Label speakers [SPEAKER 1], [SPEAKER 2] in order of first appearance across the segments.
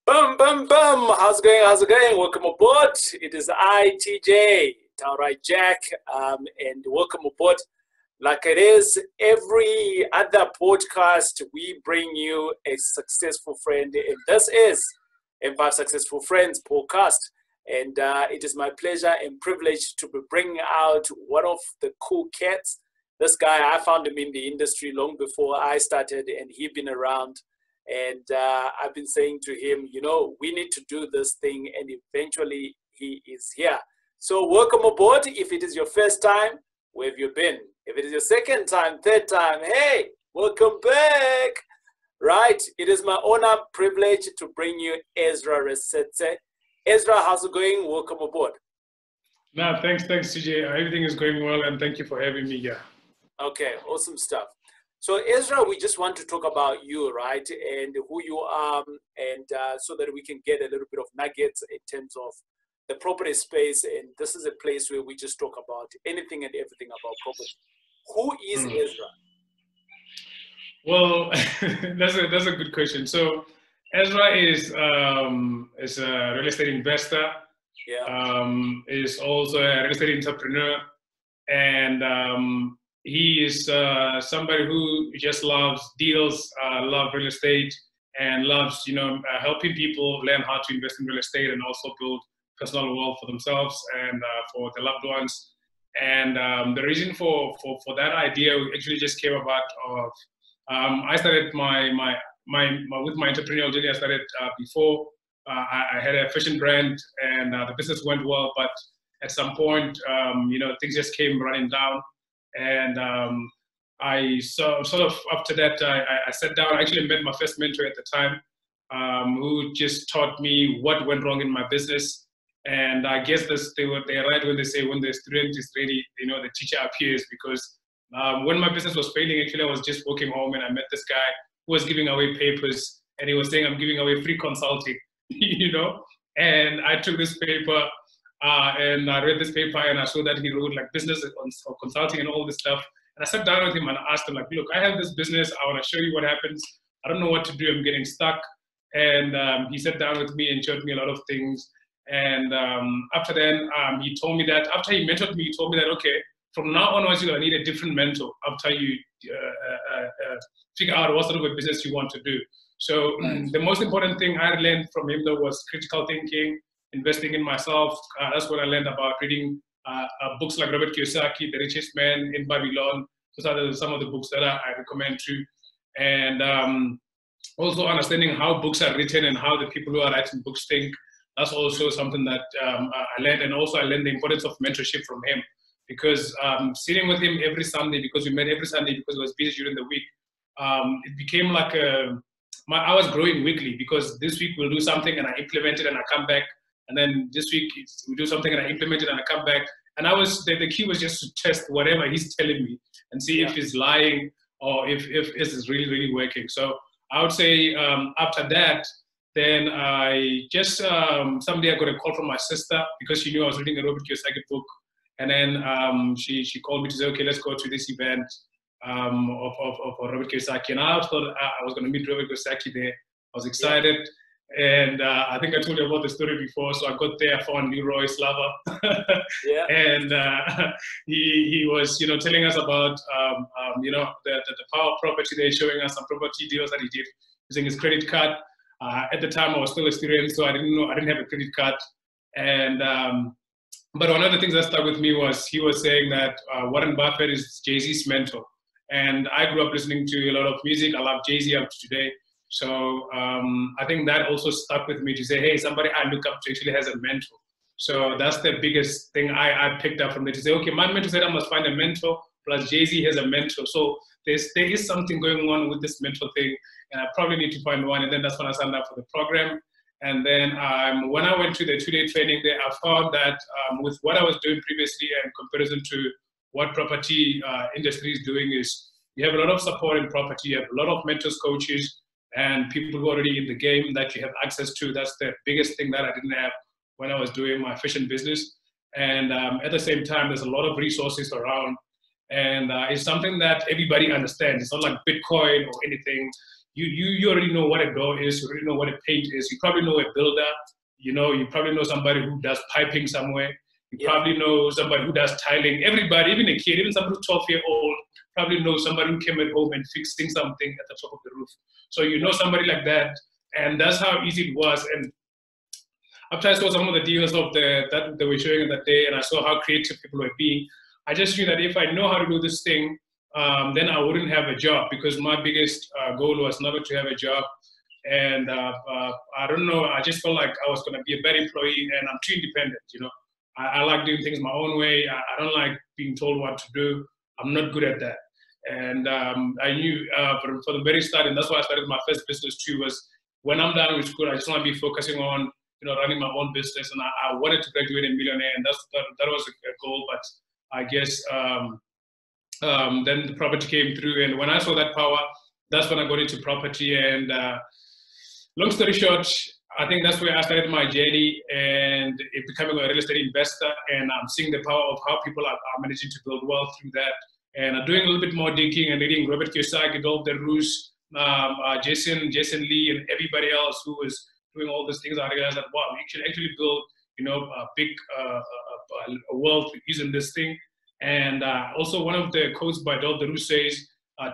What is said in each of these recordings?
[SPEAKER 1] Bum bum bum. How's it going? How's it going? Welcome aboard. It is I, TJ, Taurai Jack, and welcome aboard. Like it is every other podcast, we bring you a successful friend, and this is M5 Successful Friends podcast. And it is my pleasure and privilege to be bringing out one of the cool cats. This guy, I found him in the industry long before I started, and he's been around. And I've been saying to him, we need to do this thing, and eventually he is here. So welcome aboard. If it is your first time, where have you been? If it is your second time, third time, hey, welcome back. Right, it is my honor, privilege to bring you Ezra Rasethe. Ezra, how's it going? Welcome aboard.
[SPEAKER 2] No, thanks, CJ. Everything is going well, and thank you for having me here.
[SPEAKER 1] Okay, awesome stuff. So Ezra, we just want to talk about you, right, and who you are, and so that we can get a little bit of nuggets in terms of the property space. And this is a place where we just talk about anything and everything about property. Who is Ezra?
[SPEAKER 2] Well, that's a good question. So Ezra is a real estate investor.
[SPEAKER 1] Yeah.
[SPEAKER 2] Is also a real estate entrepreneur, and he is somebody who just loves deals, love real estate, and loves, helping people learn how to invest in real estate and also build personal wealth for themselves and for their loved ones. And the reason for that idea actually just came about of I started my with my entrepreneurial journey. I started before I had a fashion brand, and the business went well, but at some point, things just came running down. And I sort of after that, I sat down. I actually met my first mentor at the time, who just taught me what went wrong in my business. And I guess they're right when they say when the student is ready, the teacher appears. Because when my business was failing, actually I was just walking home and I met this guy who was giving away papers, and he was saying, "I'm giving away free consulting," And I took this paper. And I read this paper and I saw that he wrote like business on consulting and all this stuff. And I sat down with him and asked him, like, look, I have this business. I want to show you what happens. I don't know what to do. I'm getting stuck. And he sat down with me and showed me a lot of things. And after then, he told me that after he mentored me, he told me that, okay, from now onwards, you're going to need a different mentor after you figure out what sort of a business you want to do. So the most important thing I learned from him, though, was critical thinking, investing in myself. That's what I learned about reading books like Robert Kiyosaki, The Richest Man in Babylon. Those are some of the books that I recommend to. And also understanding how books are written and how the people who are writing books think. That's also something that I learned. And also I learned the importance of mentorship from him. Because sitting with him every Sunday, because we met every Sunday because I was busy during the week, it became like I was growing weekly, because this week we'll do something and I implement it and I come back. And then this week we do something and I implement it and I come back. And the key was just to test whatever he's telling me and see if he's lying or if it's really, really working. So I would say after that, then I just, someday I got a call from my sister because she knew I was reading a Robert Kiyosaki book. And then she called me to say, okay, let's go to this event of Robert Kiyosaki. And I thought I was going to meet Robert Kiyosaki there. I was excited. Yeah. And I think I told you about the story before. So I got there, I found Leroy Slava.
[SPEAKER 1] Yeah.
[SPEAKER 2] And he was, telling us about, the power of property. They're showing us some property deals that he did using his credit card. At the time, I was still a student, so I didn't have a credit card. And but one of the things that stuck with me was he was saying that Warren Buffett is Jay-Z's mentor. And I grew up listening to a lot of music. I love Jay-Z up to today. So I think that also stuck with me to say, hey, somebody I look up to actually has a mentor. So that's the biggest thing I picked up from it, to say, okay, my mentor said I must find a mentor, plus Jay-Z has a mentor. So there is something going on with this mentor thing, and I probably need to find one. And then that's when I signed up for the program. And then when I went to the 2-day training there, I found that with what I was doing previously in comparison to what property industry is doing is you have a lot of support in property, you have a lot of mentors, coaches, and people who are already in the game that you have access to. That's the biggest thing that I didn't have when I was doing my fashion business. And at the same time, there's a lot of resources around. And it's something that everybody understands. It's not like Bitcoin or anything. you already know what a door is, you already know what a paint is, you probably know a builder, you probably know somebody who does piping somewhere, you probably know somebody who does tiling. Everybody, even a kid, even somebody who's 12-year-old, probably knows somebody who came at home and fixing something at the top of the roof. So you know somebody like that, and that's how easy it was. And after I saw some of the deals that they were showing that day, and I saw how creative people were being, I just knew that if I know how to do this thing, then I wouldn't have a job, because my biggest goal was never to have a job. And I don't know, I just felt like I was going to be a bad employee, and I'm too independent, I like doing things my own way. I don't like being told what to do. I'm not good at that. And I knew for the very start, and that's why I started my first business too, was when I'm done with school, I just want to be focusing on running my own business, and I wanted to graduate a millionaire, and that was a goal. But I guess then the property came through, and when I saw that power, that's when I got into property. And long story short, I think that's where I started my journey and becoming a real estate investor. And I'm seeing the power of how people are managing to build wealth through that. And I'm doing a little bit more digging and reading Robert Kiyosaki, Dolph DeRoos, Jason Lee, and everybody else who was doing all these things. I realized that, wow, we can actually build, a big wealth using this thing. And also one of the quotes by Dolph DeRoos says,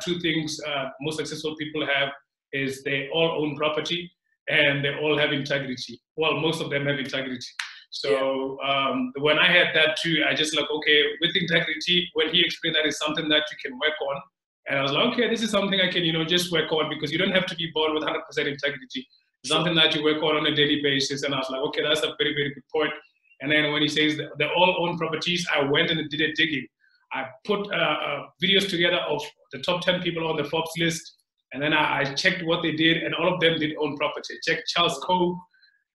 [SPEAKER 2] two things most successful people have is they all own property and they all have integrity. Well, most of them have integrity. So when I had that too, I just like, okay, with integrity, when he explained that is something that you can work on. And I was like, okay, this is something I can, just work on, because you don't have to be born with 100% integrity. It's something that you work on a daily basis. And I was like, okay, that's a very, very good point. And then when he says that they all own properties, I went and did a digging. I put videos together of the top 10 people on the Forbes list. And then I checked what they did, and all of them did own property. I checked Charles Koch,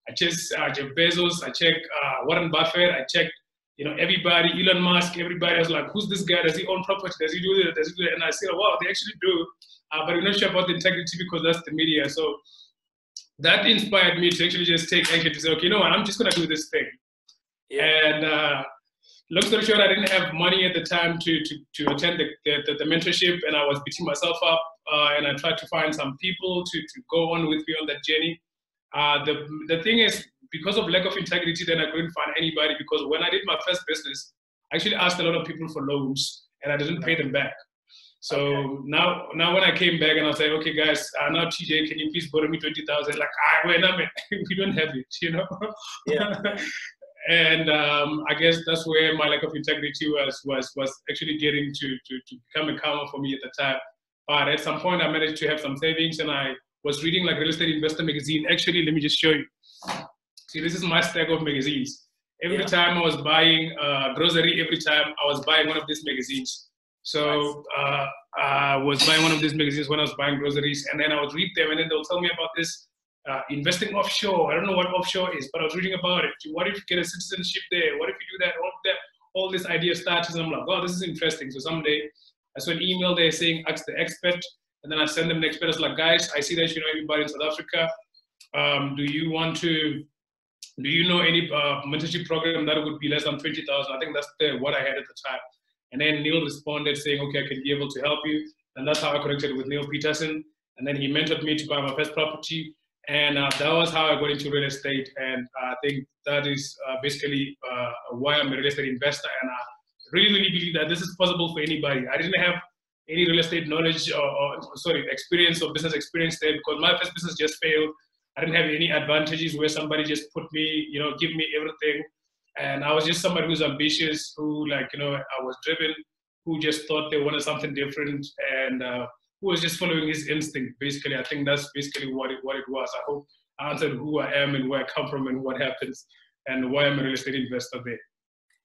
[SPEAKER 2] I checked Jeff Bezos, I checked Warren Buffett, I checked, everybody, Elon Musk, everybody. I was like, who's this guy? Does he own property? Does he do that? Does he do that? And I said, wow, they actually do. But we're not sure about the integrity because that's the media. So that inspired me to actually just take action to say, okay, you know what, I'm just going to do this thing. And long story short, I didn't have money at the time to attend the mentorship, and I was beating myself up, and I tried to find some people to go on with me on that journey. The thing is, because of lack of integrity, then I couldn't find anybody, because when I did my first business, I actually asked a lot of people for loans, and I didn't pay them back. So now when I came back and I said, okay, guys, now TJ, can you please borrow me 20,000? Like, wait a minute, we don't have it, And I guess that's where my lack of integrity was actually getting to become a karma for me at the time. But at some point, I managed to have some savings, and I was reading like Real Estate Investor magazine. Actually, let me just show you. See, this is my stack of magazines. Every time I was buying grocery, every time I was buying one of these magazines. So I was buying one of these magazines when I was buying groceries, and then I would read them, and then they'll tell me about this investing offshore. I don't know what offshore is, but I was reading about it. What if you get a citizenship there? What if you do that? All this idea started, and I'm like, oh, this is interesting. So someday I saw an email there saying, ask the expert. And then I send them the expert. I was like, guys, I see that you know everybody in South Africa. Do you know any mentorship program that would be less than 20,000? I think that's what I had at the time. And then Neil responded saying, okay, I can be able to help you. And that's how I connected with Neil Peterson. And then he mentored me to buy my first property. And that was how I got into real estate. And I think that is basically why I'm a real estate investor. And I really, really believe that this is possible for anybody. I didn't have any real estate knowledge experience or business experience there, because my first business just failed. I didn't have any advantages where somebody just put me, give me everything. And I was just somebody who's ambitious, who I was driven, who just thought they wanted something different, and who was just following his instinct. Basically, I think that's basically what it was. I hope I answered who I am and where I come from and what happens and why I'm a real estate investor there.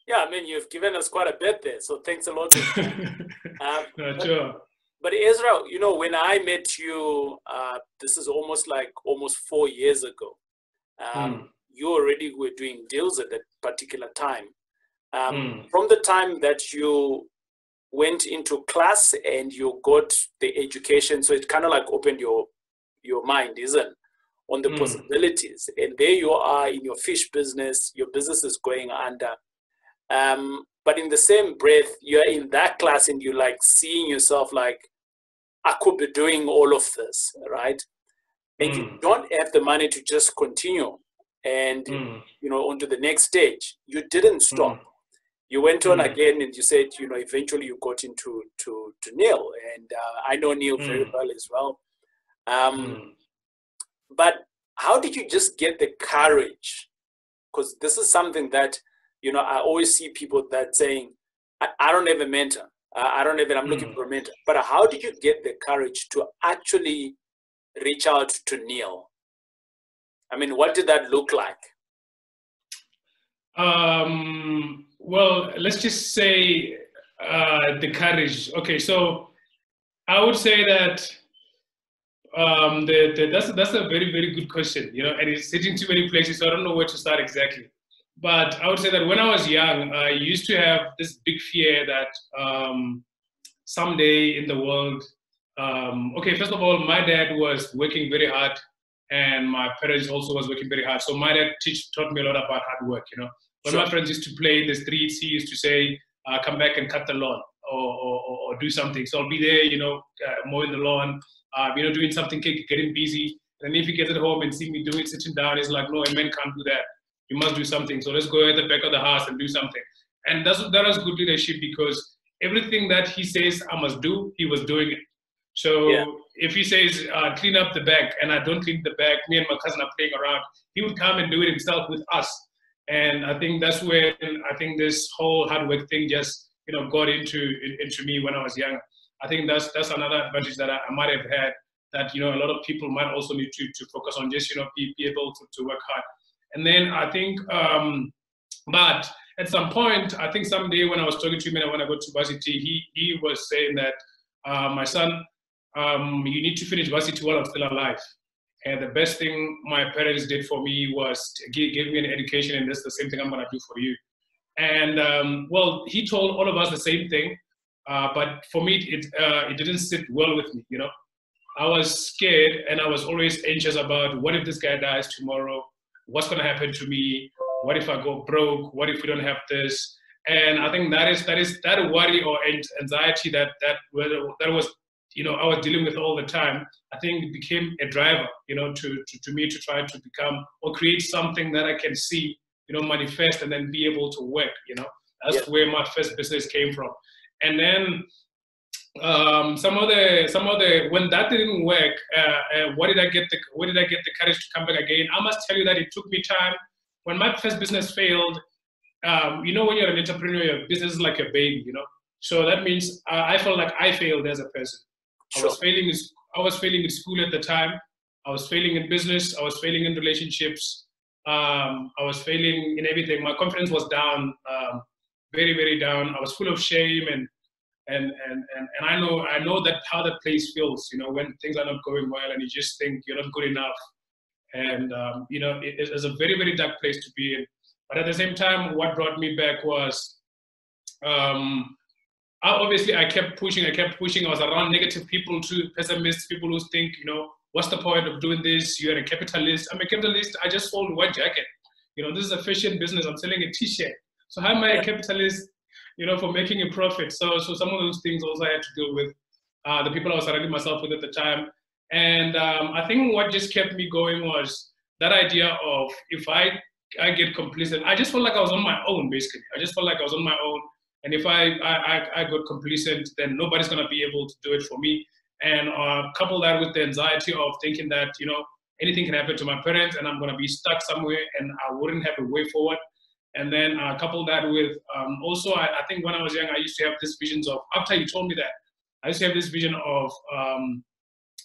[SPEAKER 1] Yeah, I mean, you've given us quite a bit there, so thanks a lot.
[SPEAKER 2] Sure.
[SPEAKER 1] But Ezra, when I met you, this is almost 4 years ago. You already were doing deals at that particular time. From the time that you went into class and you got the education, so it kind of opened your mind, isn't, on the possibilities. And there you are in your fish business, your business is going under. But in the same breath, you're in that class and you're seeing yourself I could be doing all of this, right? And you don't have the money to just continue and, you know, onto the next stage. You didn't stop. You went on again, and you said, you know, eventually you got into to Neil, and I know Neil very well as well. But how did you just get the courage? Because this is something that, you know, I always see people that saying, I don't have a mentor. I don't have it. I'm looking for a mentor. But how did you get the courage to actually reach out to Neil? I mean, what did that look like?
[SPEAKER 2] Well, let's just say the courage. Okay, so I would say that that's a very, very good question, you know, and it's hitting too many places, so I don't know where to start exactly. But I would say that when I was young, I used to have this big fear that someday in the world, okay, first of all, my dad was working very hard, and my parents also was working very hard. So my dad taught me a lot about hard work, you know. When my friends used to play in the streets, he used to say, come back and cut the lawn or do something. So I'll be there, you know, mowing the lawn, you know, doing something, getting busy. And if he gets at home and see me doing, sitting down, he's like, no, a man can't do that. You must do something. So let's go at the back of the house and do something. And that was good leadership, because everything that he says I must do, he was doing it. So if he says, clean up the back, and I don't clean the back, me and my cousin are playing around, he would come and do it himself with us. And I think that's where I think this whole hard work thing just, you know, got into me when I was young. I think that's another advantage that I might have had, that, you know, a lot of people might also need to focus on, just, you know, be able to work hard. And then I think, but at some point, I think someday when I was talking to him and when I got to varsity, he was saying that, my son, you need to finish varsity while I'm still alive. And the best thing my parents did for me was to give me an education, and that's the same thing I'm going to do for you. And well, he told all of us the same thing, but for me, it didn't sit well with me, you know. I was scared, and I was always anxious about, what if this guy dies tomorrow? What's going to happen to me? What if I go broke? What if we don't have this? And I think that worry or anxiety that was, you know, I was dealing with all the time. I think it became a driver, you know, to me to try to become or create something that I can see, you know, manifest and then be able to work, you know. That's where my first business came from. And then some of the when that didn't work, where did I get the courage to come back again? I must tell you that it took me time. When my first business failed, you know, when you're an entrepreneur, your business is like a baby, you know. So that means I felt like I failed as a person. I was failing in school at the time. I was failing in business. I was failing in relationships. I was failing in everything. My confidence was down, very, very down. I was full of shame, and I know that how that place feels, you know, when things are not going well and you just think you're not good enough. And you know, it is a very, very dark place to be in. But at the same time, what brought me back was, I kept pushing. I was around negative people too, pessimists, people who think, you know, what's the point of doing this? You're a capitalist. I'm a capitalist. I just sold one jacket. You know, this is a fashion business. I'm selling a T-shirt. So how am I a capitalist, you know, for making a profit? So some of those things also I had to deal with, the people I was surrounding myself with at the time. And I think what just kept me going was that idea of, if I get complacent, I just felt like I was on my own, basically. I just felt like I was on my own. And if I got complacent, then nobody's going to be able to do it for me. And couple that with the anxiety of thinking that, you know, anything can happen to my parents and I'm going to be stuck somewhere and I wouldn't have a way forward. And then couple that with also, I think when I was young, I used to have this visions of, after you told me that, I used to have this vision of,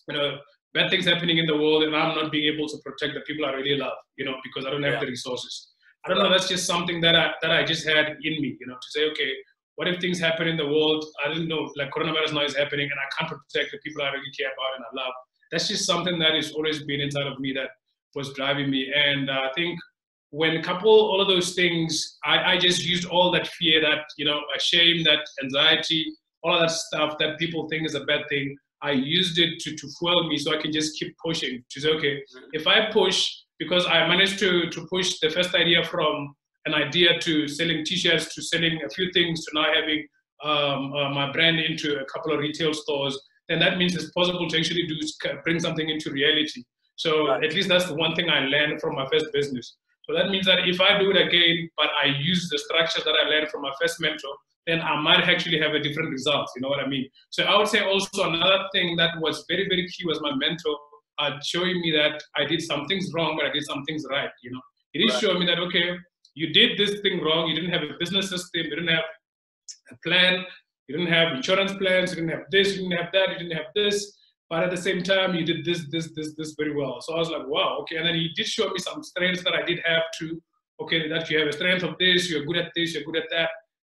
[SPEAKER 2] you know, bad things happening in the world and I'm not being able to protect the people I really love, you know, because I don't have the resources. I don't know, that's just something that I just had in me, you know, to say, okay, what if things happen in the world? I didn't know, like coronavirus now is happening and I can't protect the people I really care about and I love. That's just something that has always been inside of me that was driving me. And I think when couple all of those things, I just used all that fear, that, you know, shame, that anxiety, all of that stuff that people think is a bad thing. I used it to fuel me so I can just keep pushing, to say, okay, if I push, because I managed to push the first idea from an idea to selling T-shirts, to selling a few things, to now having my brand into a couple of retail stores, then that means it's possible to actually bring something into reality. So at least that's the one thing I learned from my first business. So that means that if I do it again, but I use the structures that I learned from my first mentor, then I might actually have a different result. You know what I mean? So I would say also another thing that was very, very key was my mentor showing me that I did some things wrong, but I did some things right. You know, he did show me that, okay, you did this thing wrong. You didn't have a business system. You didn't have a plan. You didn't have insurance plans. You didn't have this. You didn't have that. You didn't have this. But at the same time, you did this very well. So I was like, wow, okay. And then he did show me some strengths that I did have too. Okay, that you have a strength of this, you're good at this, you're good at that.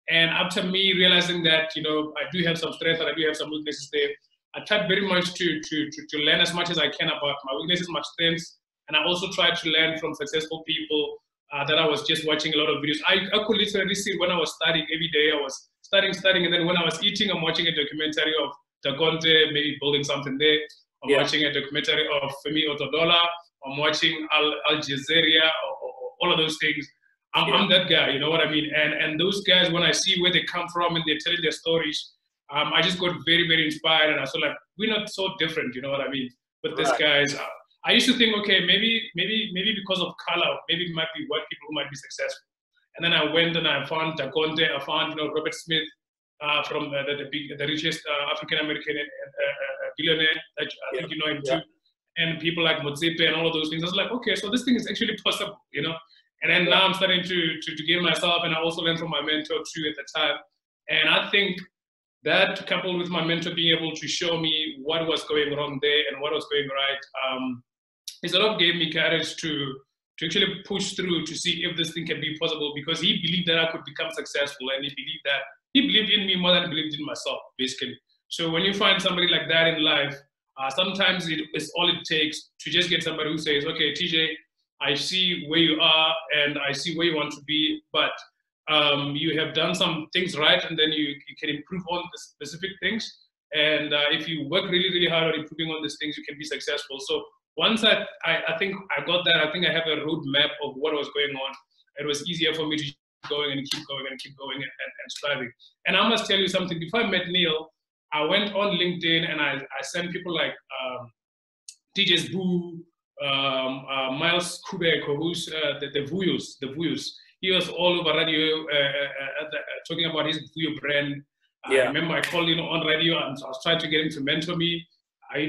[SPEAKER 2] And after me realizing that, you know, I do have some strengths and I do have some weaknesses there, I tried very much to learn as much as I can about my weaknesses, my strengths. And I also tried to learn from successful people that I was just watching a lot of videos. I could literally see when I was studying every day, I was studying, and then when I was eating, I'm watching a documentary of Dagonte, maybe building something there. I'm watching a documentary of Femi Otodola. I'm watching Al Jazeera, all of those things. I'm that guy, you know what I mean? And those guys, when I see where they come from and they're telling their stories, I just got very, very inspired. And I was like, we're not so different, you know what I mean? But these guys, I used to think, okay, maybe because of color, maybe it might be white people who might be successful. And then I went and I found Dagonte, I found, you know, Robert Smith, from the richest African-American billionaire that I think you know him too. And people like Motsepe and all of those things. I was like, okay, so this thing is actually possible, you know? And then now I'm starting to gain myself, and I also learned from my mentor too at the time. And I think that coupled with my mentor being able to show me what was going wrong there and what was going right, it sort of gave me courage to actually push through to see if this thing can be possible, because he believed that I could become successful, and he believed in me more than I believed in myself, basically. So when you find somebody like that in life, sometimes it's all it takes to just get somebody who says, okay, TJ, I see where you are and I see where you want to be, but you have done some things right, and then you can improve on the specific things. And if you work really, really hard on improving on these things, you can be successful. So once I think I got that, I think I have a roadmap of what was going on. It was easier for me to keep going and keep going and keep going and striving. And I must tell you something, before I met Neil, I went on LinkedIn and I sent people like TJ's Boo, Miles Kubeko, who's the Vuyus. He was all over radio talking about his Vuyo brand. I remember I called on radio and I was trying to get him to mentor me. I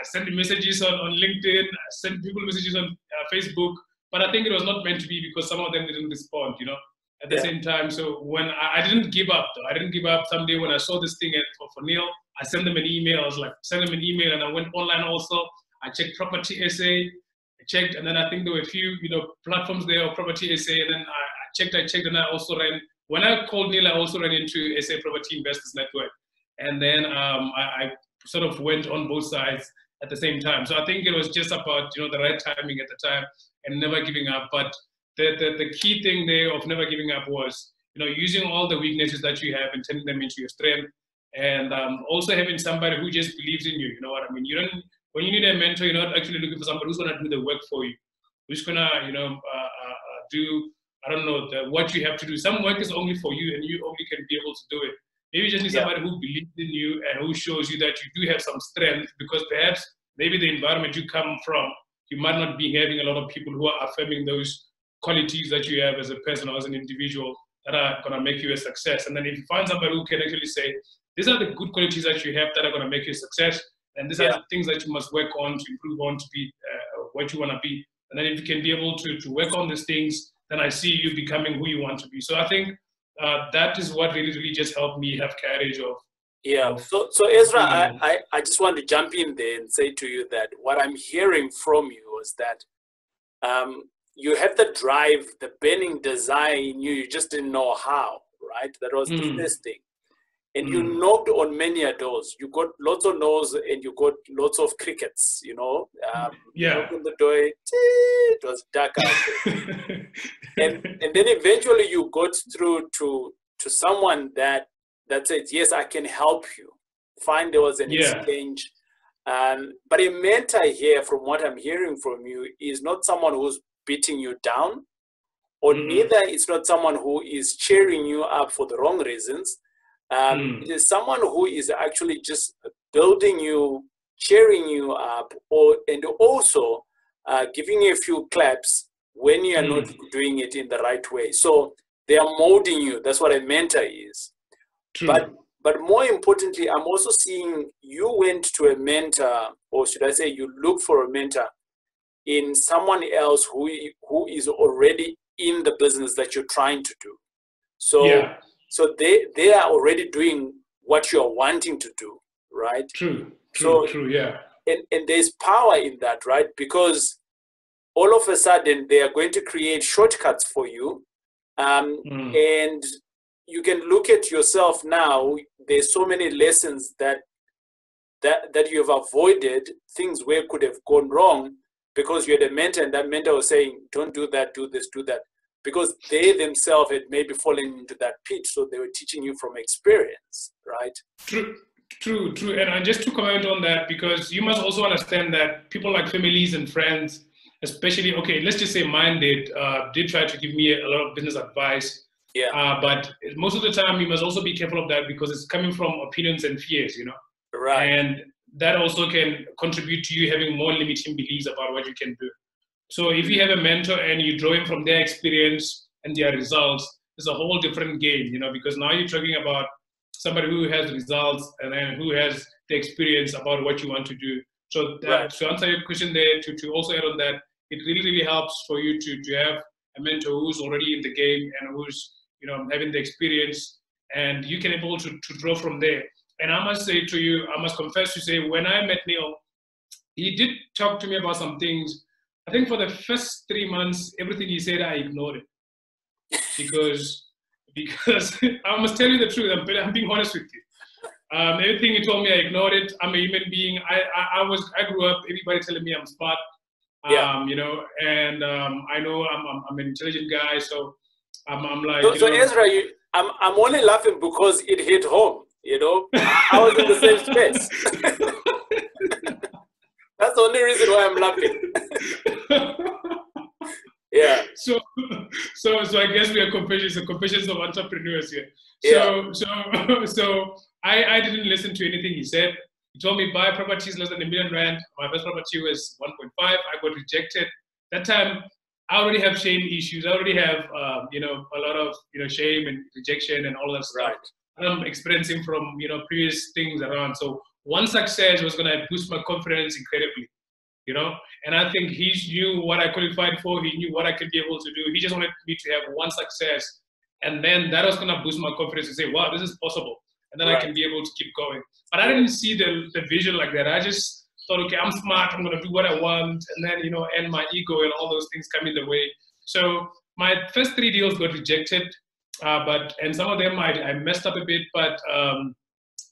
[SPEAKER 2] sent messages on LinkedIn, I sent people messages on Facebook, but I think it was not meant to be because some of them didn't respond, you know, at the same time. So when I didn't give up, though. I didn't give up. Someday when I saw this thing for Neil, I sent them an email. I was like, send them an email, and I went online also. I checked Property SA, I checked, and then I think there were a few, you know, platforms there of Property SA, and then I checked, and I also ran, when I called Neil, I also ran into SA Property Investors Network. And then I sort of went on both sides at the same time. So I think it was just about, you know, the right timing at the time and never giving up. But the key thing there of never giving up was, you know, using all the weaknesses that you have and turning them into your strength. And also having somebody who just believes in you, you know what I mean? You don't, when you need a mentor, you're not actually looking for somebody who's gonna do the work for you, who's gonna, you know, do, I don't know, what you have to do. Some work is only for you and you only can be able to do it. Maybe you just need somebody who believes in you and who shows you that you do have some strength, because perhaps maybe the environment you come from, you might not be having a lot of people who are affirming those qualities that you have as a person or as an individual that are going to make you a success. And then if you find somebody who can actually say, these are the good qualities that you have that are going to make you a success, and these are the things that you must work on to improve on to be what you want to be. And then if you can be able to work on these things, then I see you becoming who you want to be. So I think that is what really just helped me have courage of.
[SPEAKER 1] So Ezra, I just want to jump in there and say to you that what I'm hearing from you is that you have the drive, the burning desire in you, you just didn't know how, right? That was the first thing. And you knocked on many doors. You got lots of no's and you got lots of crickets, you know. You knocked on the door, it was dark out there. and then eventually you got through to someone that said, yes, I can help you. Fine, there was an exchange. But a mentor here, from what I'm hearing from you, is not someone who's beating you down, or neither it's not someone who is cheering you up for the wrong reasons. It is someone who is actually just building you, cheering you up, and also giving you a few claps when you are not doing it in the right way. So they are molding you. That's what a mentor is.
[SPEAKER 2] True.
[SPEAKER 1] But more importantly, I'm also seeing you went to a mentor, or should I say you look for a mentor in someone else who is already in the business that you're trying to do. So so they are already doing what you're wanting to do, right?
[SPEAKER 2] True, yeah.
[SPEAKER 1] And there's power in that, right? Because all of a sudden they are going to create shortcuts for you. And you can look at yourself now. There's so many lessons that you have avoided, things where could have gone wrong because you had a mentor, and that mentor was saying, don't do that, do this, do that. Because they themselves had maybe fallen into that pit, so they were teaching you from experience, right?
[SPEAKER 2] True. And just to comment on that, because you must also understand that people like families and friends, especially, okay, let's just say mine did try to give me a lot of business advice.
[SPEAKER 1] Yeah.
[SPEAKER 2] But most of the time, you must also be careful of that because it's coming from opinions and fears, you know?
[SPEAKER 1] Right.
[SPEAKER 2] And that also can contribute to you having more limiting beliefs about what you can do. So if you have a mentor and you draw in from their experience and their results, it's a whole different game, you know, because now you're talking about somebody who has results and then who has the experience about what you want to do. So that, to answer your question there, to also add on that, it really helps for you to have a mentor who's already in the game and who's, you know, having the experience, and you can be able to draw from there. And I must say to you, I must confess to say, when I met Neil, he did talk to me about some things. I think for the first 3 months, everything he said, I ignored it. Because I must tell you the truth, I'm being honest with you. Everything he told me, I ignored it. I'm a human being. I grew up, everybody telling me I'm smart, you know, and I know I'm an intelligent guy, so I'm like,
[SPEAKER 1] so Ezra, I'm only laughing because it hit home, you know. I was in the same space. That's the only reason why I'm laughing. Yeah.
[SPEAKER 2] So I guess we are confessions of entrepreneurs here. So I didn't listen to anything he said. He told me buy properties less than R1 million. My first property was 1.5. I got rejected. That time I already have shame issues. I already have you know, a lot of, you know, shame and rejection and all that stuff.
[SPEAKER 1] Right.
[SPEAKER 2] I'm experiencing from, you know, previous things around. So one success was gonna boost my confidence incredibly. You know, and I think he knew what I qualified for. He knew what I could be able to do. He just wanted me to have one success, and then that was gonna boost my confidence to say, "Wow, this is possible," and then I can be able to keep going. But I didn't see the vision like that. I just thought, okay, I'm smart. I'm gonna do what I want, and then, you know, and my ego and all those things come in the way. So my first 3 deals got rejected, and some of them I messed up a bit, but.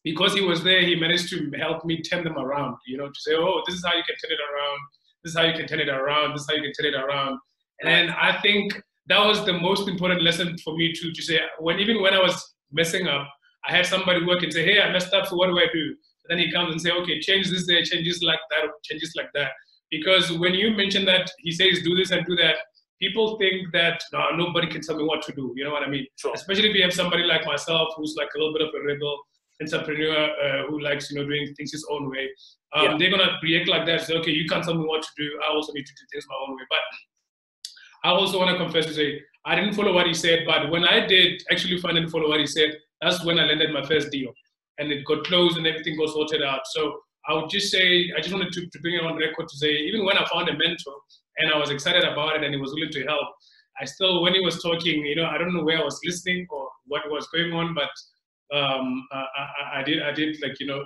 [SPEAKER 2] Because he was there, he managed to help me turn them around, you know, to say, oh, this is how you can turn it around. This is how you can turn it around. This is how you can turn it around. And I think that was the most important lesson for me to say, even when I was messing up, I had somebody who can say, hey, I messed up, so what do I do? Then he comes and say, okay, change this there, change this like that, change this like that. Because when you mention that he says do this and do that, people think that no, nobody can tell me what to do. You know what I mean?
[SPEAKER 1] Sure.
[SPEAKER 2] Especially if you have somebody like myself who's like a little bit of a rebel entrepreneur who likes, you know, doing things his own way. They're gonna react like that. Say, okay, you can't tell me what to do. I also need to do things my own way. But I also want to confess to say I didn't follow what he said. But when I did actually finally follow what he said, that's when I landed my first deal, and it got closed and everything got sorted out. So I would just say I just wanted to bring it on record to say even when I found a mentor and I was excited about it and he was willing to help, I still, when he was talking, you know, I don't know where I was listening or what was going on, but I did like, you know,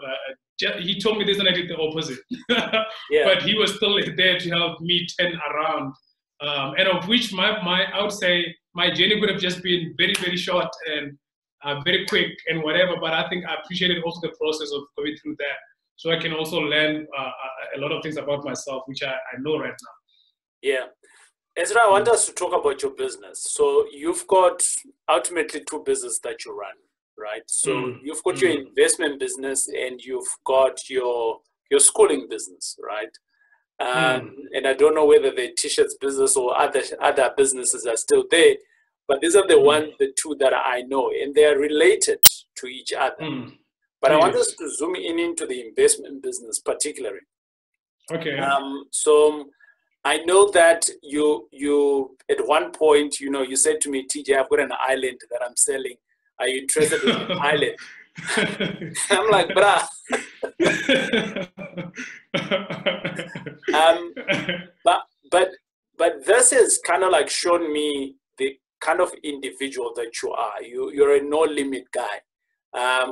[SPEAKER 2] he told me this and I did the opposite. But he was still there to help me turn around, and of which I would say my journey could have just been very, very short and very quick and whatever, but I think I appreciated also the process of going through that, so I can also learn a lot of things about myself, which I know right now.
[SPEAKER 1] Yeah. Ezra, I want us to talk about your business. So you've got ultimately 2 businesses that you run, right? So you've got your investment business and you've got your schooling business, right? And I don't know whether the t-shirts business or other businesses are still there, but these are the 2 that I know, and they are related to each other. But I want
[SPEAKER 2] Yes.
[SPEAKER 1] us to zoom in into the investment business particularly.
[SPEAKER 2] Okay.
[SPEAKER 1] So I know that you at one point, you said to me, TJ, I've got an island that I'm selling. Are you interested in an island? I'm like, bruh. But this has kind of like shown me the kind of individual that you are. You're a no limit guy.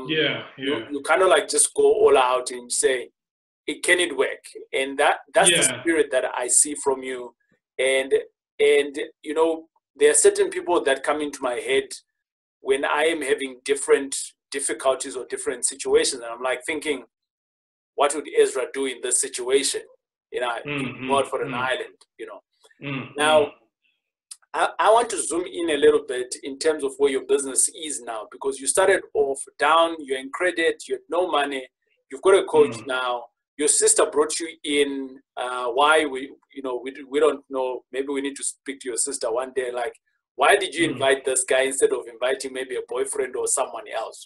[SPEAKER 2] Yeah.
[SPEAKER 1] You kind of like just go all out and say, can it work? And that's the spirit that I see from you. And there are certain people that come into my head when I am having different difficulties or different situations, and I'm like thinking, what would Ezra do in this situation? Go out for an island. Now, I want to zoom in a little bit in terms of where your business is now, because you started off down, you're in credit, you had no money, you've got a coach now. Your sister brought you in. Why we don't know. Maybe we need to speak to your sister one day. Like, why did you invite this guy instead of inviting maybe a boyfriend or someone else?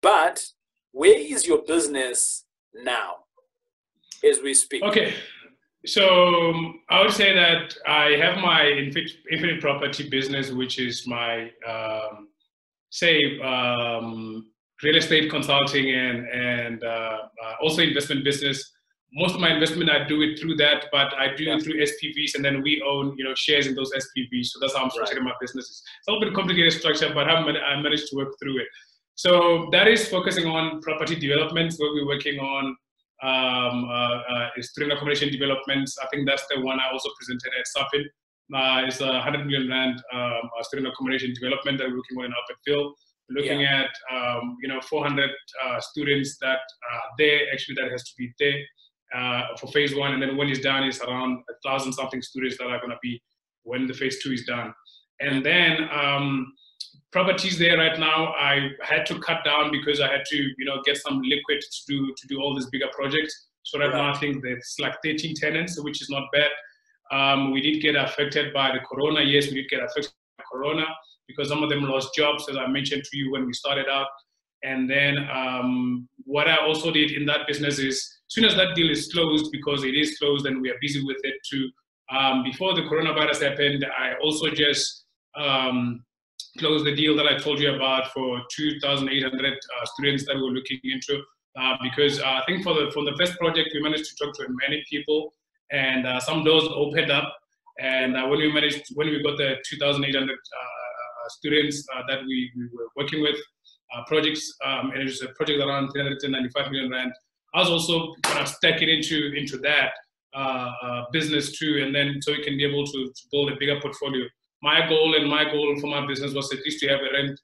[SPEAKER 1] But where is your business now, as we speak?
[SPEAKER 2] Okay. So I would say that I have my infinite property business, which is my real estate consulting and also investment business. Most of my investment, I do it through that, but I do it through SPVs, and then we own shares in those SPVs. So that's how I'm structuring my businesses. It's a little bit complicated structure, but I managed to work through it. So that is focusing on property development, where we're working on student accommodation developments. I think that's the one I also presented at Sapin. It's a 100 million rand student accommodation development that we're looking on in Upperville. We're looking at 400 students that are there. Actually, that has to be there for phase one, and then when it's done, it's around 1,000 something students that are going to be when the phase two is done. And then properties there right now, I had to cut down because I had to get some liquid to do all these bigger projects. So right now I think there's like 13 tenants, which is not bad. We did get affected by the corona. Yes, we did get affected by corona because some of them lost jobs, as I mentioned to you when we started out. And then what I also did in that business is, as soon as that deal is closed, because it is closed and we are busy with it too, before the coronavirus happened, I also just closed the deal that I told you about for 2,800 students that we were looking into. Because I think from the first project, we managed to talk to many people, and some doors opened up. And when we got the 2,800 students that we were working with, projects, and it was a project around 395 million rand. I was also kind of stack it into that business too, and then so we can be able to build a bigger portfolio. My goal for my business was at least to have around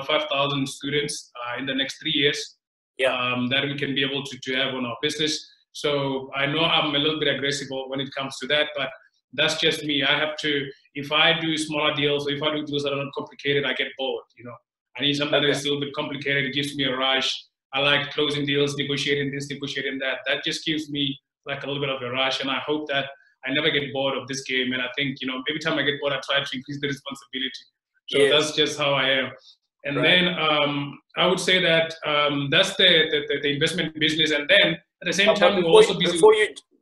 [SPEAKER 2] 5,000 students in the next 3 years. That we can be able to have on our business. So I know I'm a little bit aggressive when it comes to that, but that's just me. I have to, if I do smaller deals, or if I do deals that are not complicated, I get bored. I need something that is a little bit complicated. It gives me a rush. I like closing deals, negotiating this, negotiating that. That just gives me like a little bit of a rush, and I hope that I never get bored of this game. And I think every time I get bored, I try to increase the responsibility. So that's just how I am. And then I would say that that's the investment business. And then at the same time, we're also busy.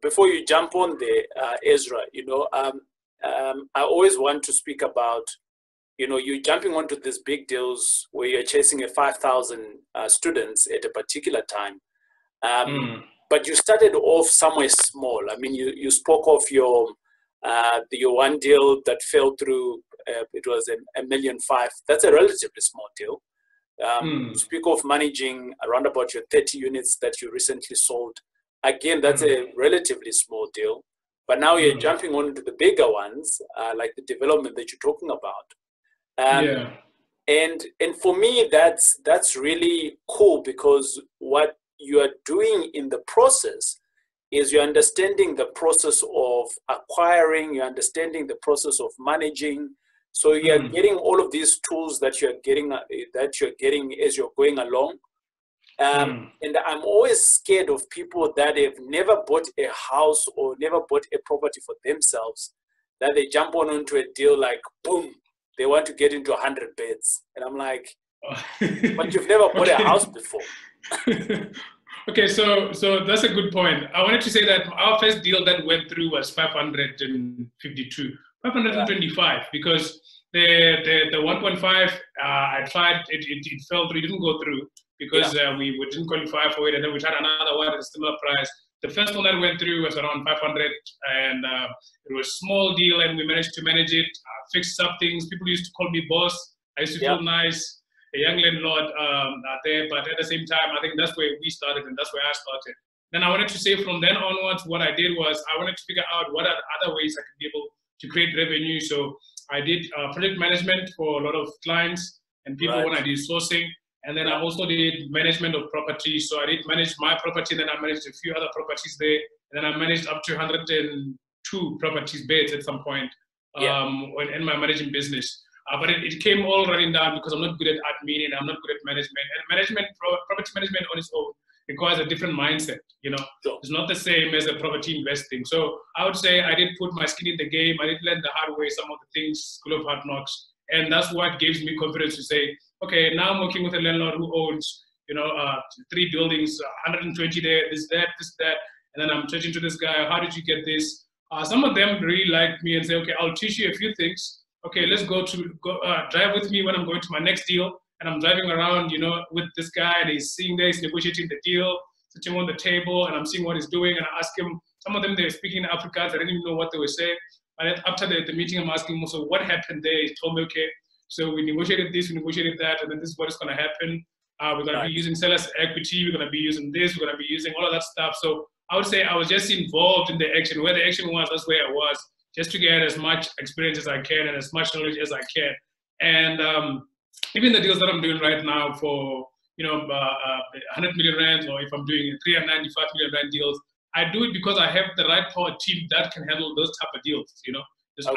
[SPEAKER 1] Before you jump on there, Ezra, I always want to speak about, you're jumping onto these big deals where you're chasing 5,000 students at a particular time. But you started off somewhere small. I mean, you spoke of your one deal that fell through. It was $1.5 million. That's a relatively small deal. Speak of managing around about your 30 units that you recently sold. Again, that's a relatively small deal. But now you're jumping on to the bigger ones, like the development that you're talking about. And for me, that's really cool, because what you are doing in the process is you're understanding the process of acquiring, you're understanding the process of managing. So you're getting all of these tools that you're getting as you're going along. And I'm always scared of people that have never bought a house or never bought a property for themselves, that they jump onto a deal like, boom, they want to get into 100 beds. And I'm like, But you've never bought a house before.
[SPEAKER 2] Okay, so that's a good point. I wanted to say that our first deal that went through was 525, because the 1.5, I tried, it fell through, it didn't go through because we didn't qualify for it, and then we tried another one at a similar price. The first one that went through was around 500, and it was a small deal, and we managed to manage it, fix up things. People used to call me boss. I used to feel nice, a young landlord there, but at the same time, I think that's where we started, and that's where I started. Then I wanted to say from then onwards, what I did was I wanted to figure out what are other ways I could be able to create revenue. So I did project management for a lot of clients and people when I did sourcing. And then I also did management of property. So I did manage my property, then I managed a few other properties there. And then I managed up to 102 properties beds at some point in my managing business. But it came all running down because I'm not good at admin and I'm not good at management. And property management on its own requires a different mindset. You know, it's not the same as a property investing. So I would say I did put my skin in the game. I did learn the hard way some of the things, school of hard knocks. And that's what gives me confidence to say, okay, now I'm working with a landlord who owns, 3 buildings, 120 there, this, that, and then I'm talking to this guy, how did you get this? Some of them really like me and say, okay, I'll teach you a few things. Okay, let's go drive with me when I'm going to my next deal. And I'm driving around, with this guy, and he's sitting there, he's negotiating the deal, sitting on the table, and I'm seeing what he's doing, and I ask him, some of them, they're speaking in Afrikaans, I didn't even know what they were saying. But after the meeting, I'm asking him, so what happened there? He told me, okay, so we negotiated this, we negotiated that, and then this is what is going to happen. We're going to be using seller's equity, we're going to be using this, we're going to be using all of that stuff. So I would say I was just involved in the action. Where the action was, that's where I was, just to get as much experience as I can and as much knowledge as I can. And even the deals that I'm doing right now for, 100 million rand, or if I'm doing 395 million rand deals, I do it because I have the right power team that can handle those type of deals,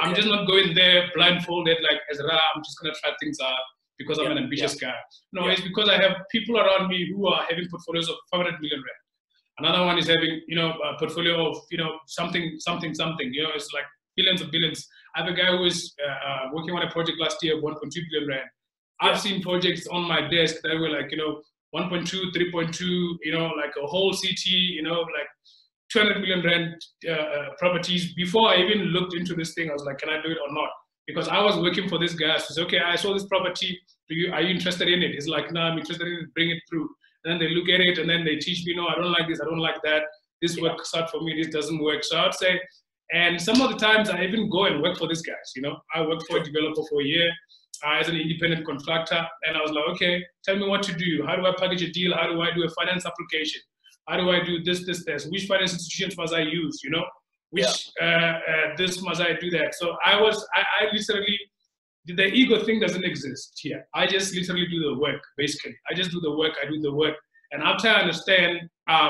[SPEAKER 2] I'm just not going there blindfolded like Ezra, I'm just going to try things out because I'm an ambitious guy. No, it's because I have people around me who are having portfolios of 500 million rand. Another one is having, a portfolio of, something. It's like billions of billions. I have a guy who is working on a project last year of 1.2 billion rand. I've seen projects on my desk that were like, 1.2, 3.2, like a whole city, like 200 million rand properties. Before I even looked into this thing, I was like, can I do it or not? Because I was working for this guy. So said, okay, I saw this property. Are you interested in it? He's like, no, I'm interested in it. Bring it through. And then they look at it and then they teach me, no, I don't like this. I don't like that. This works out for me. This doesn't work. So I'd say, and some of the times I even go and work for these guys. I worked for a developer for a year as an independent contractor. And I was like, okay, tell me what to do. How do I package a deal? How do I do a finance application? How do I do this? Which finance institutions must I use? Which this must I do that? So I literally, the ego thing doesn't exist here. I just literally do the work, basically. I just do the work, I do the work. And after I understand,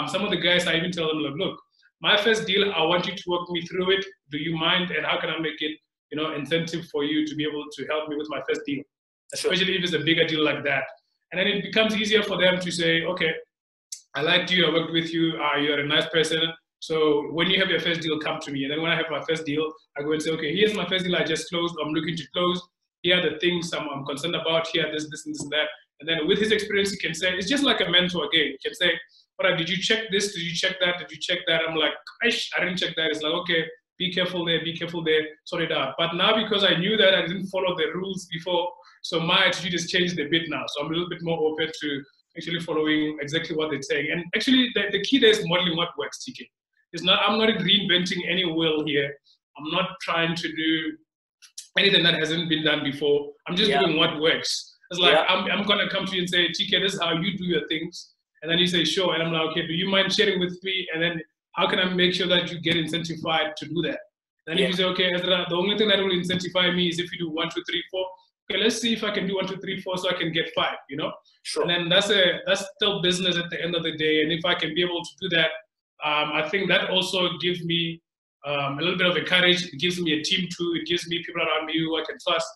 [SPEAKER 2] some of the guys, I even tell them, look, my first deal, I want you to walk me through it. Do you mind? And how can I make it, incentive for you to be able to help me with my first deal, especially if it's a bigger deal like that. And then it becomes easier for them to say, okay, I liked you, I worked with you, you're a nice person. So when you have your first deal, come to me. And then when I have my first deal, I go and say, okay, here's my first deal I just closed, I'm looking to close. Here are the things I'm concerned about, here, this, and this, and that. And then with his experience, he can say, it's just like a mentor again. He can say, all right, did you check this? Did you check that? Did you check that? I'm like, I didn't check that. It's like, okay, be careful there, sort it out. But now because I knew that I didn't follow the rules before, so my attitude has changed a bit now. So I'm a little bit more open to actually following exactly what they're saying. And actually, the key there is modeling what works, TK. I'm not reinventing any wheel here. I'm not trying to do anything that hasn't been done before. I'm just doing what works. It's like, I'm going to come to you and say, TK, this is how you do your things. And then you say, sure. And I'm like, okay, do you mind sharing with me? And then how can I make sure that you get incentivized to do that? Then if you say, okay, Ezra, the only thing that will incentivize me is if you do 1, 2, 3, 4. Okay, let's see if I can do 1, 2, 3, 4 so I can get 5, Sure. And then that's still business at the end of the day. And if I can be able to do that, I think that also gives me a little bit of a courage. It gives me a team too. It gives me people around me who I can trust.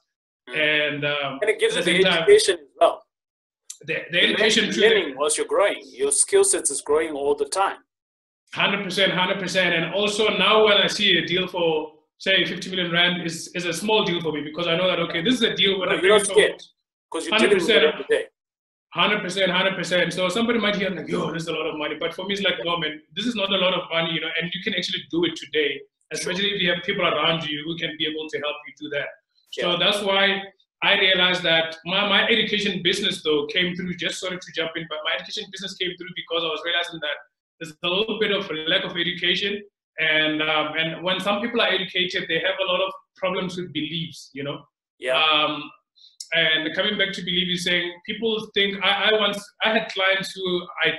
[SPEAKER 2] And
[SPEAKER 1] it gives you the education as well.
[SPEAKER 2] The education too.
[SPEAKER 1] Learning whilst you're growing. Your skill set is growing all the time.
[SPEAKER 2] 100%. And also now when I see a deal for, say, 50 million rand is a small deal for me because I know that, okay, this is a deal when I'm
[SPEAKER 1] not scared because you're dealing with it every day.
[SPEAKER 2] 100%, 100%. So somebody might hear like, yo, there's a lot of money. But for me, it's like, no, man, this is not a lot of money, you know, and you can actually do it today, especially if you have people around you who can be able to help you do that. So that's why I realized that my education business, though, came through, just sorry to jump in, but my education business came through because I was realizing that there's a little bit of a lack of education. And when some people are educated, they have a lot of problems with beliefs, you know? And coming back to belief, you're saying people think, I had clients who I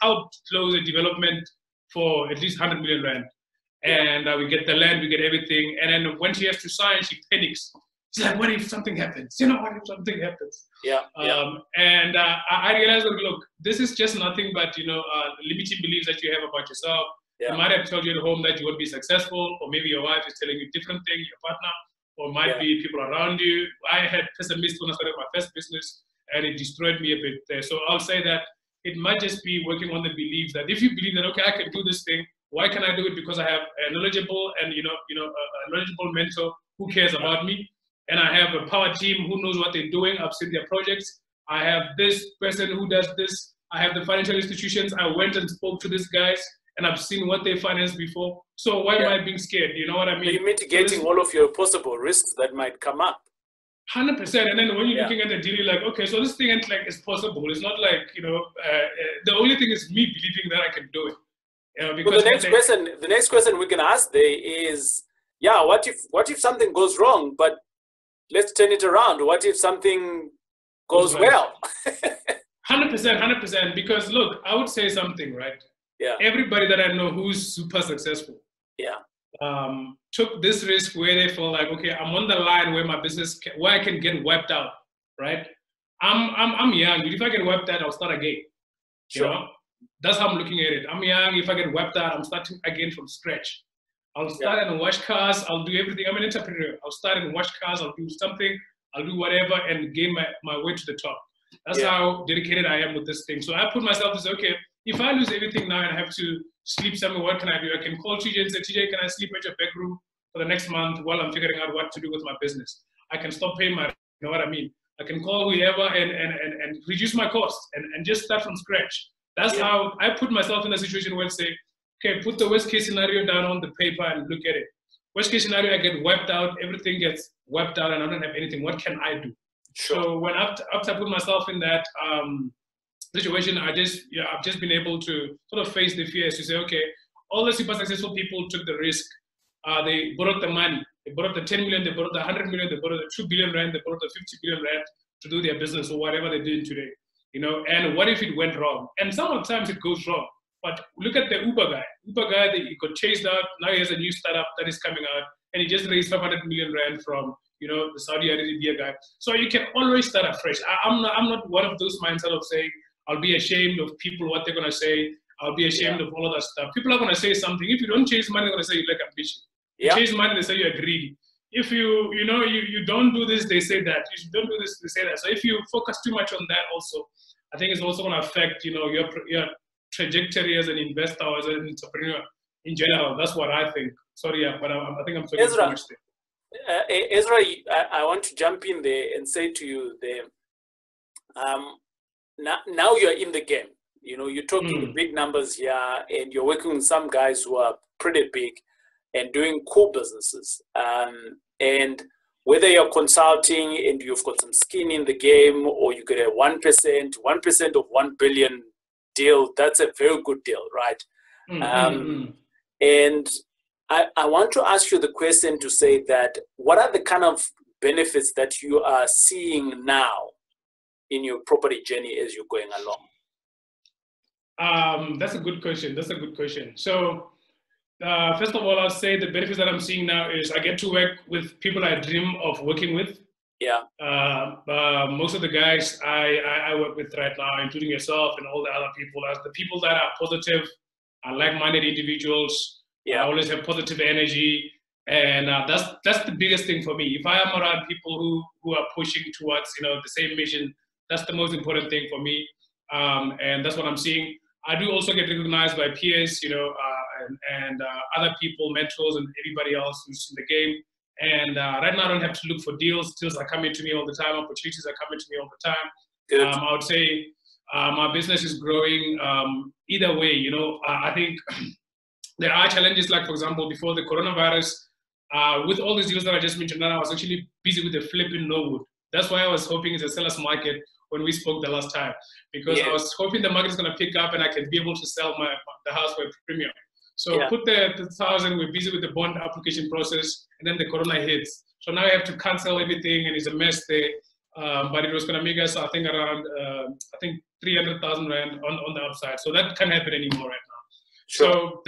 [SPEAKER 2] helped close a development for at least 100 million rand. And we get the land, we get everything. And then when she has to sign, she panics. She's like, what if something happens? You know, what if something happens? And I realized, look, this is just nothing but, you know, limiting beliefs that you have about yourself. You might have told you at home that you won't be successful, or maybe your wife is telling you different things, your partner, or might be people around you. I had pessimist when I started my first business, and it destroyed me a bit there. So I'll say that it might just be working on the belief that if you believe that, okay, I can do this thing, why can I do it? Because I have a knowledgeable and a knowledgeable mentor who cares about me, and I have a power team who knows what they're doing. I've seen their projects. I have this person who does this. I have the financial institutions. I went and spoke to these guys, and I've seen what they financed before. So why am I being scared? You know what I mean?
[SPEAKER 1] You're mitigating all of your possible risks that might come up.
[SPEAKER 2] 100%. And then when you're looking at the deal, you're like, okay, so this thing is like, it's possible. It's not like, you know, the only thing is me believing that I can do it.
[SPEAKER 1] Because the next question we can ask there is, what if something goes wrong, but let's turn it around. What if something goes well?
[SPEAKER 2] 100%. Because look, I would say something, right? Everybody that I know who's super successful took this risk where they feel like, okay, I'm on the line where my business, where I can get wiped out, right? I'm young. If I get wiped out, I'll start again. You know? That's how I'm looking at it. I'm young. If I get wiped out, I'm starting again from scratch. I'll start and wash cars. I'll do everything. I'm an entrepreneur. I'll start and wash cars. I'll do something. I'll do whatever and gain my way to the top. That's how dedicated I am with this thing. So I put myself to say, okay, if I lose everything now and I have to sleep somewhere, what can I do? I can call TJ and say, TJ, can I sleep at your bedroom for the next month while I'm figuring out what to do with my business? I can stop paying my, you know what I mean? I can call whoever and reduce my costs and just start from scratch. That's how I put myself in a situation where I say, okay, put the worst case scenario down on the paper and look at it. Worst case scenario, I get wiped out, everything gets wiped out and I don't have anything. What can I do? So when after I put myself in that situation, I've just been able to sort of face the fears to say, okay, all the super successful people took the risk. They borrowed the money. They borrowed the 10 million, they borrowed the 100 million, they borrowed the 2 billion rand, they borrowed the 50 billion rand to do their business or whatever they're doing today. You know, and what if it went wrong? And sometimes it goes wrong. But look at the Uber guy. He got chased out. Now he has a new startup that is coming out, and he just raised 500 million rand from, you know, the Saudi Arabia guy. So you can always start afresh. I'm not one of those mindset of saying I'll be ashamed of people what they're gonna say. I'll be ashamed of all of that stuff. People are gonna say something. If you don't chase money, they're gonna say you lack ambition. You chase money, they say you're greedy. If you don't do this, they say that. If you don't do this, they say that. So if you focus too much on that, also, I think it's also gonna affect, you know, your trajectory as an investor or as an entrepreneur in general. That's what I think. Sorry, but I think I'm talking too much there.
[SPEAKER 1] Ezra, I want to jump in there and say to you there, now you're in the game. You know, you're talking big numbers here and you're working with some guys who are pretty big and doing cool businesses. And whether you're consulting and you've got some skin in the game or you get a 1% of 1 billion deal, that's a very good deal, right? And I want to ask you the question to say that what are the kind of benefits that you are seeing now in your property journey as you're going along?
[SPEAKER 2] That's a good question. So first of all, I'll say the benefits that I'm seeing now is I get to work with people I dream of working with. Most of the guys I work with right now, including yourself and all the other people, are the people that are positive, are like-minded individuals. I always have positive energy, and that's the biggest thing for me. If I am around people who are pushing towards, you know, the same mission, that's the most important thing for me, and that's what I'm seeing. I do also get recognized by peers, you know, and other people, mentors, and everybody else who's in the game. And right now, I don't have to look for deals. Deals are coming to me all the time. Opportunities are coming to me all the time.
[SPEAKER 1] Good.
[SPEAKER 2] I would say my business is growing either way. You know, I think there are challenges, like, for example, before the coronavirus, with all these deals that I just mentioned, I was actually busy with the flip in Norwood. That's why I was hoping it's a seller's market when we spoke the last time, because I was hoping the market is going to pick up and I can be able to sell the house for a premium. So put the 1,000, we're busy with the bond application process, and then the corona hits. So now I have to cancel everything, and it's a mess there. But it was going to make us, I think, around 300,000 rand on the upside. So that can't happen anymore right now. Sure.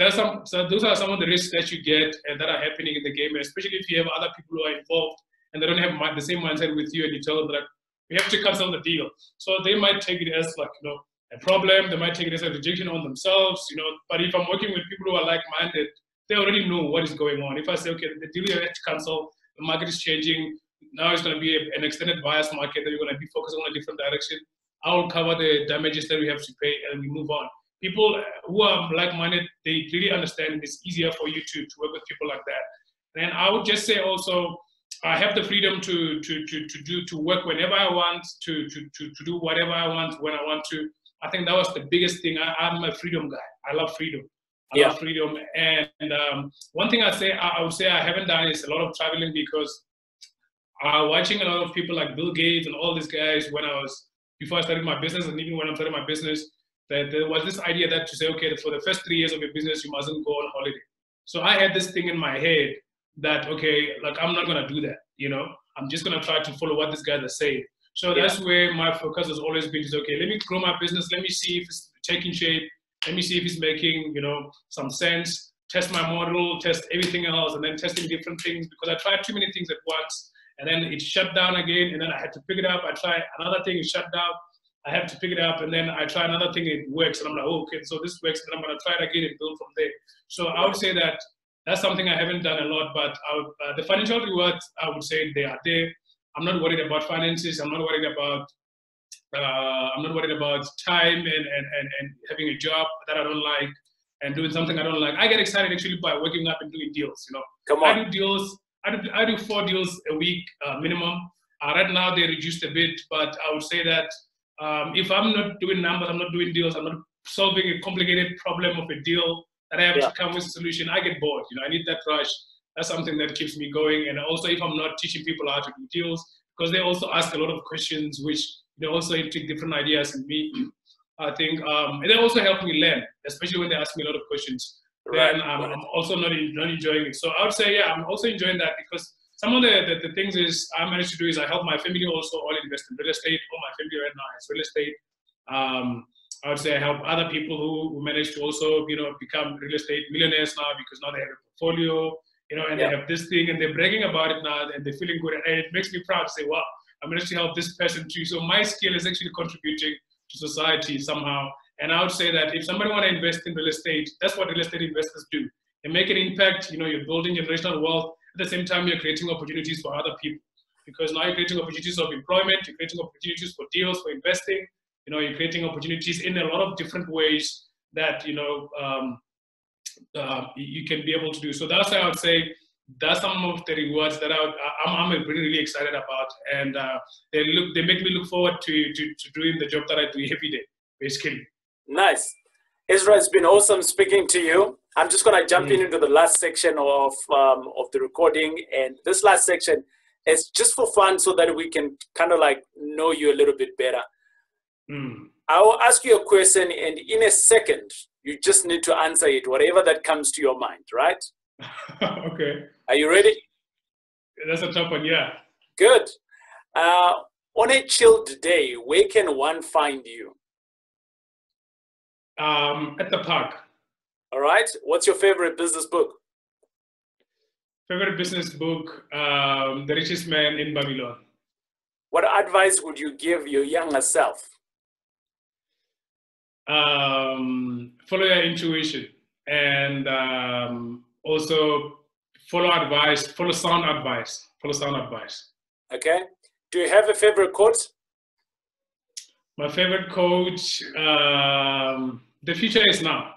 [SPEAKER 2] So those are some of the risks that you get and that are happening in the game, especially if you have other people who are involved and they don't have the same mindset with you, and you tell them that we have to cancel the deal. So they might take it as, like, you know, a problem. They might take it as a rejection on themselves, you know. But if I'm working with people who are like-minded, they already know what is going on. If I say, okay, the deal you have to cancel, the market is changing, now it's going to be an extended bias market that you're going to be focused on a different direction, I will cover the damages that we have to pay, and we move on. People who are like-minded, they really understand it's easier for you to work with people like that. And I would just say also, I have the freedom to work whenever I want, to do whatever I want when I want to. I think that was the biggest thing. I'm a freedom guy. I love freedom. I love freedom. And one thing I would say I haven't done is a lot of traveling, because watching a lot of people like Bill Gates and all these guys before I started my business, and even when I'm starting my business, that there was this idea that to say, okay, for the first 3 years of your business, you mustn't go on holiday. So I had this thing in my head that, okay, like, I'm not going to do that, you know, I'm just going to try to follow what these guys are saying. So that's where my focus has always been, is, okay, let me grow my business. Let me see if it's taking shape. Let me see if it's making, you know, some sense, test my model, test everything else, and then testing different things, because I tried too many things at once, and then it shut down again, and then I had to pick it up. I try another thing, it shut down. I have to pick it up, and then I try another thing, it works, and I'm like, oh, okay, so this works, and I'm going to try it again and build from there. So I would say that that's something I haven't done a lot, but the financial rewards, I would say they are there. I'm not worried about finances. I'm not worried about time and having a job that I don't like and doing something I don't like. I get excited actually by waking up and doing deals. You know,
[SPEAKER 1] Come on.
[SPEAKER 2] I do deals. I do 4 deals a week minimum. Right now they reduced a bit, but I would say that if I'm not doing numbers, I'm not doing deals, I'm not solving a complicated problem of a deal that I have to come with a solution, I get bored. You know, I need that rush. That's something that keeps me going. And also, if I'm not teaching people how to do deals, because they also ask a lot of questions, which they also take different ideas in me, I think, and they also help me learn, especially when they ask me a lot of questions. Then I'm also not enjoying it. So I would say, yeah, I'm also enjoying that, because some of the things is I managed to do is I help my family also all invest in real estate. All my family right now is real estate. I would say I help other people who manage to also, you know, become real estate millionaires now, because now they have a portfolio, you know, and they have this thing and they're bragging about it now and they're feeling good. And it makes me proud to say, wow, I managed to help this person too. So my skill is actually contributing to society somehow. And I would say that if somebody want to invest in real estate, that's what real estate investors do. They make an impact, you know, you're building generational wealth. At the same time, you're creating opportunities for other people, because now you're creating opportunities of employment, you're creating opportunities for deals, for investing, you know, you're creating opportunities in a lot of different ways that, you know, you can be able to do. So that's how I would say that's some of the rewards that I'm really, really excited about. And they make me look forward to doing the job that I do every day, basically.
[SPEAKER 1] Nice. Ezra, it's been awesome speaking to you. I'm just going to jump into the last section of the recording. And this last section is just for fun, so that we can kind of like know you a little bit better. I will ask you a question, and in a second, you just need to answer it, whatever that comes to your mind, right?
[SPEAKER 2] Okay.
[SPEAKER 1] Are you ready?
[SPEAKER 2] That's a tough one, yeah.
[SPEAKER 1] Good. On a chilled day, where can one find you?
[SPEAKER 2] At the park.
[SPEAKER 1] All right. What's your favorite business book?
[SPEAKER 2] Favorite business book, The Richest Man in Babylon.
[SPEAKER 1] What advice would you give your younger self?
[SPEAKER 2] Follow your intuition, and also follow sound advice.
[SPEAKER 1] Okay. Do you have a favorite quote?
[SPEAKER 2] My favorite quote, the future is now.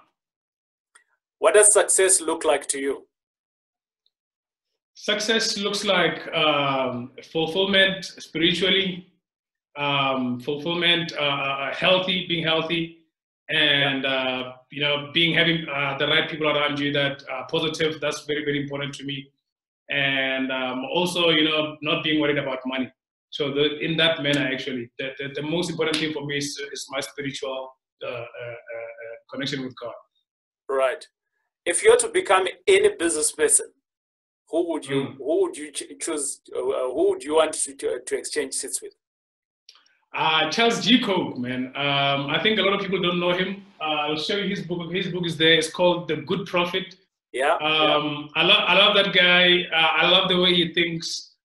[SPEAKER 1] What does success look like to you?
[SPEAKER 2] Success looks like fulfillment spiritually, fulfillment, being healthy, and having the right people around you that are positive. That's very, very important to me. And also, not being worried about money. So in that manner, actually, the most important thing for me is my spiritual connection with God.
[SPEAKER 1] Right. If you were to become any business person, who would you choose? Who would you want to exchange seats with?
[SPEAKER 2] Charles G. Koch, man. I think a lot of people don't know him. I'll show you his book. His book is there. It's called The Good Prophet.
[SPEAKER 1] Yeah.
[SPEAKER 2] I love that guy. I love the way he thinks.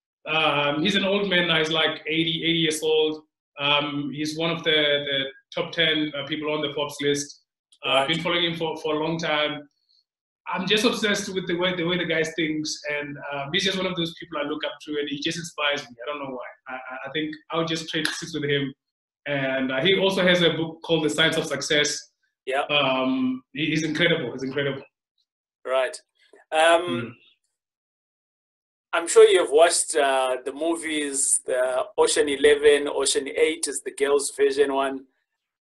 [SPEAKER 2] He's an old man now. He's like 80 years old. He's one of the top 10 people on the Forbes list. I've been following him for a long time. I'm just obsessed with the way the guy thinks, and he's just one of those people I look up to, and he just inspires me. I don't know why. I think I'll just trade six with him. And he also has a book called The Science of Success.
[SPEAKER 1] Yeah.
[SPEAKER 2] He's incredible. He's incredible.
[SPEAKER 1] Right. I'm sure you've watched the movies, the Ocean 11, Ocean 8 is the girls' version one.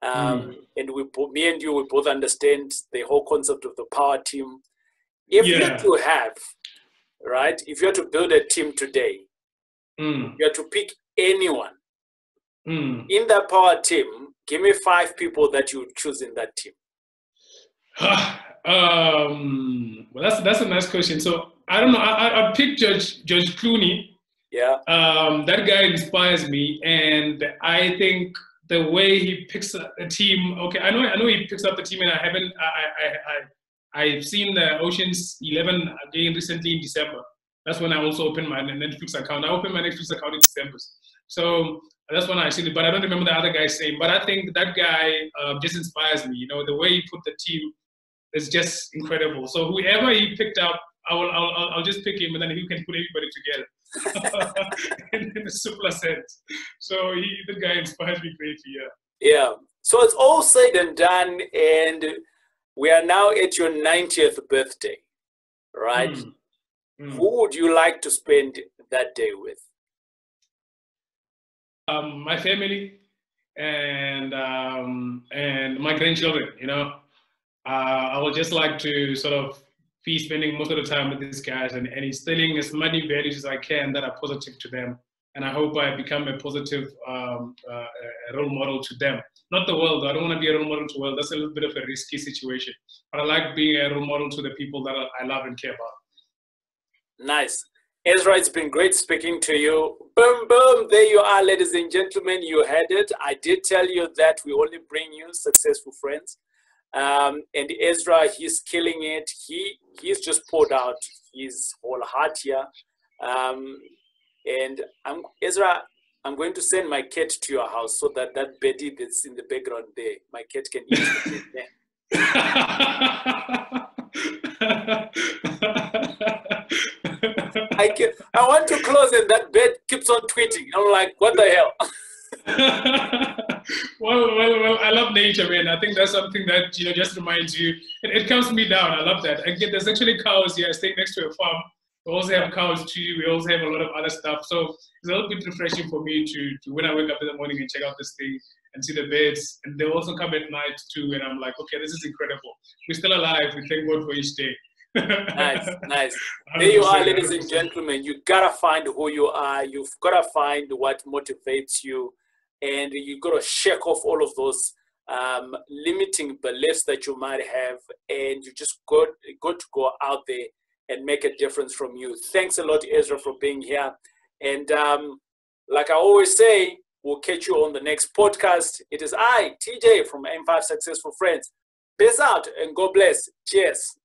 [SPEAKER 1] And me and you, we both understand the whole concept of the power team. If you had to have, right, if you had to build a team today, you had to pick anyone in that power team, give me 5 people that you would choose in that team.
[SPEAKER 2] Well, that's a nice question. So I don't know. I picked George Clooney.
[SPEAKER 1] Yeah.
[SPEAKER 2] That guy inspires me, and I think the way he picks up a team. Okay, I know he picks up the team, and I've seen the Ocean's 11 again recently in December. That's when I also opened my Netflix account. I opened my Netflix account in December. So that's when I seen it, but I don't remember the other guy's name. But I think that guy just inspires me. The way he put the team is just incredible. So whoever he picked up, I'll just pick him, and then he can put everybody together in a simpler sense. So the guy inspires me greatly.
[SPEAKER 1] Yeah. So it's all said and done, and we are now at your 90th birthday, right? Who would you like to spend that day with?
[SPEAKER 2] My family and my grandchildren. I would just like to sort of be spending most of the time with these guys and instilling as many values as I can that are positive to them. And I hope I become a positive role model to them. Not the world. I don't want to be a role model to the world. That's a little bit of a risky situation. But I like being a role model to the people that I love and care about.
[SPEAKER 1] Nice. Ezra, it's been great speaking to you. Boom, boom. There you are, ladies and gentlemen. You heard it. I did tell you that we only bring you successful friends. And Ezra, he's killing it. He's just poured out his whole heart here. And Ezra, I'm going to send my cat to your house so that Betty that's in the background there, my cat can eat it there. I want to close and that bed keeps on tweeting. I'm like, what the hell?
[SPEAKER 2] Well, I love nature, man. I think that's something that just reminds you. It calms me down. I love that. There's actually cows here. I stay next to a farm. We also have cows too. We also have a lot of other stuff. So it's a little bit refreshing for me to when I wake up in the morning and check out this thing and see the birds. And they also come at night too. And I'm like, okay, this is incredible. We're still alive. We thank God for each day.
[SPEAKER 1] Nice, nice. There you are, ladies and gentlemen. You gotta find who you are. You've gotta find what motivates you, and you gotta shake off all of those limiting beliefs that you might have, and you just got to go out there and make a difference from you. Thanks a lot, Ezra, for being here. And like I always say, we'll catch you on the next podcast. It is I, TJ, from M5 Successful Friends. Peace out and God bless. Cheers.